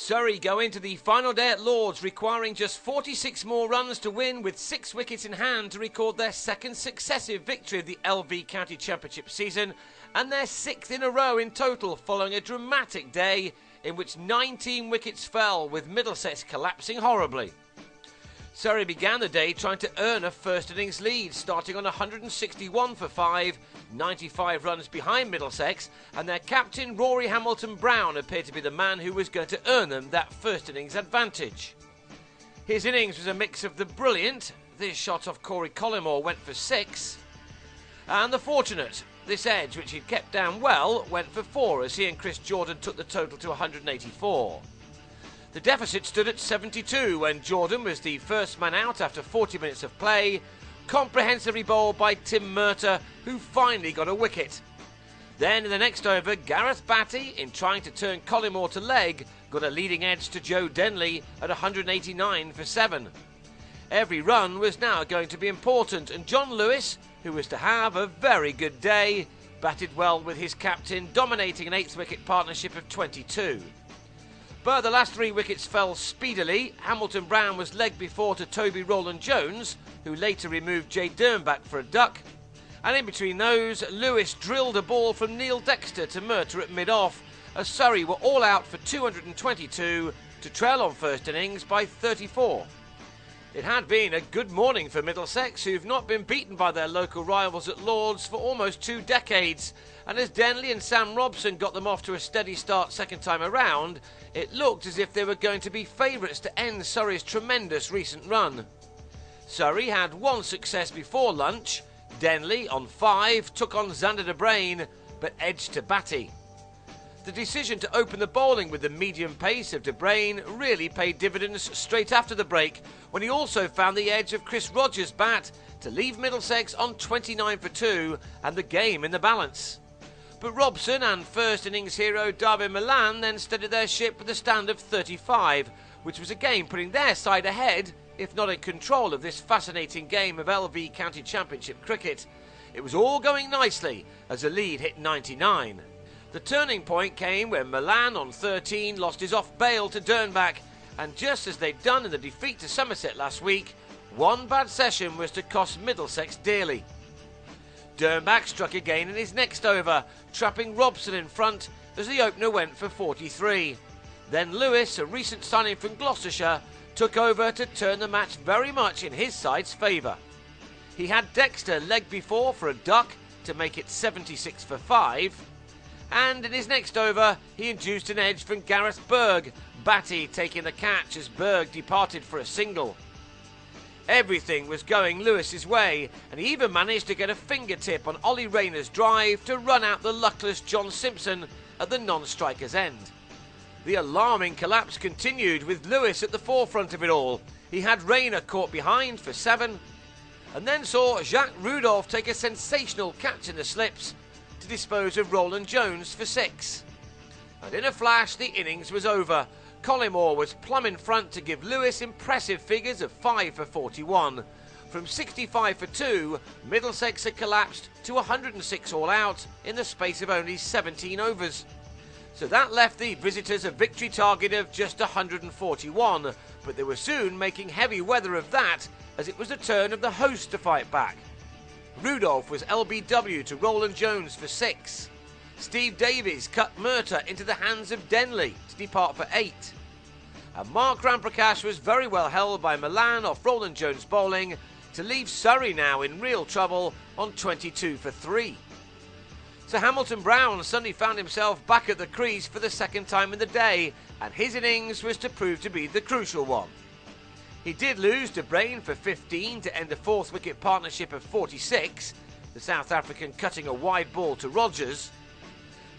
Surrey go into the final day at Lords requiring just 46 more runs to win, with 6 wickets in hand to record their second successive victory of the LV County Championship season and their 6th in a row in total, following a dramatic day in which 19 wickets fell, with Middlesex collapsing horribly. Surrey began the day trying to earn a first innings lead, starting on 161 for 5, 95 runs behind Middlesex, and their captain Rory Hamilton-Brown appeared to be the man who was going to earn them that first innings advantage. His innings was a mix of the brilliant, this shot off Corey Collymore went for 6, and the fortunate, this edge which he'd kept down well, went for 4 as he and Chris Jordan took the total to 184. The deficit stood at 72 when Jordan was the first man out after 40 minutes of play, comprehensively bowled by Tim Murtagh, who finally got a wicket. Then in the next over, Gareth Batty, in trying to turn Collymore to leg, got a leading edge to Joe Denley at 189 for 7. Every run was now going to be important, and John Lewis, who was to have a very good day, batted well with his captain, dominating an 8th wicket partnership of 22. But the last 3 wickets fell speedily. Hamilton-Brown was legged before to Toby Rowland-Jones, who later removed Jay Dernbach for a duck. And in between those, Lewis drilled a ball from Neil Dexter to Murtagh at mid-off, as Surrey were all out for 222 to trail on first innings by 34. It had been a good morning for Middlesex, who've not been beaten by their local rivals at Lords for almost 2 decades, and as Denley and Sam Robson got them off to a steady start second time around, it looked as if they were going to be favourites to end Surrey's tremendous recent run. Surrey had 1 success before lunch. Denley, on 5, took on Xander de Brain, but edged to Batty. The decision to open the bowling with the medium pace of de Brain really paid dividends straight after the break, when he also found the edge of Chris Rogers' bat to leave Middlesex on 29 for 2 and the game in the balance. But Robson and first innings hero Darvin Milan then steadied their ship with a stand of 35, which was again putting their side ahead, if not in control, of this fascinating game of LV County Championship cricket. It was all going nicely as the lead hit 99. The turning point came when Milan on 13 lost his off bail to Dernbach, and just as they'd done in the defeat to Somerset last week, one bad session was to cost Middlesex dearly. Dernbach struck again in his next over, trapping Robson in front as the opener went for 43. Then Lewis, a recent signing from Gloucestershire, took over to turn the match very much in his side's favour. He had Dexter legged before for a duck to make it 76 for 5, and in his next over he induced an edge from Gareth Berg, Batty taking the catch as Berg departed for a single. Everything was going Lewis's way, and he even managed to get a fingertip on Ollie Rayner's drive to run out the luckless John Simpson at the non-striker's end. The alarming collapse continued with Lewis at the forefront of it all. He had Rayner caught behind for 7, and then saw Jacques Rudolph take a sensational catch in the slips to dispose of Rowland-Jones for 6. And in a flash the innings was over. Collymore was plumb in front to give Lewis impressive figures of 5 for 41. From 65 for 2, Middlesex had collapsed to 106 all out in the space of only 17 overs. So that left the visitors a victory target of just 141, but they were soon making heavy weather of that as it was the turn of the host to fight back. Rudolph was LBW to Rowland-Jones for 6. Steve Davies cut Murtagh into the hands of Denley to depart for 8. And Mark Ramprakash was very well held by Milan off Rowland-Jones bowling to leave Surrey now in real trouble on 22 for 3. So Hamilton-Brown suddenly found himself back at the crease for the second time in the day, and his innings was to prove to be the crucial one. He did lose to Brain for 15 to end a 4th wicket partnership of 46, the South African cutting a wide ball to Rogers.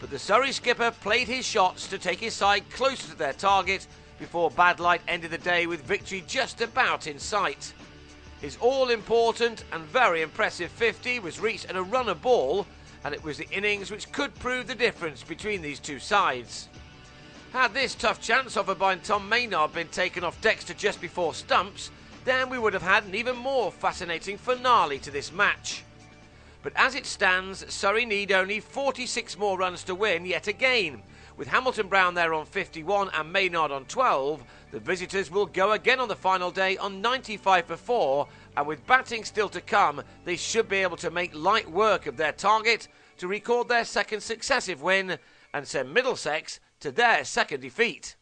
But the Surrey skipper played his shots to take his side closer to their target before bad light ended the day with victory just about in sight. His all-important and very impressive 50 was reached at a runner ball, and it was the innings which could prove the difference between these two sides. Had this tough chance offered by Tom Maynard been taken off Dexter just before stumps, then we would have had an even more fascinating finale to this match. But as it stands, Surrey need only 46 more runs to win yet again, With Hamilton-Brown there on 51 and Maynard on 12, the visitors will go again on the final day on 95 for 4, and with batting still to come, they should be able to make light work of their target to record their second successive win and send Middlesex to their second defeat.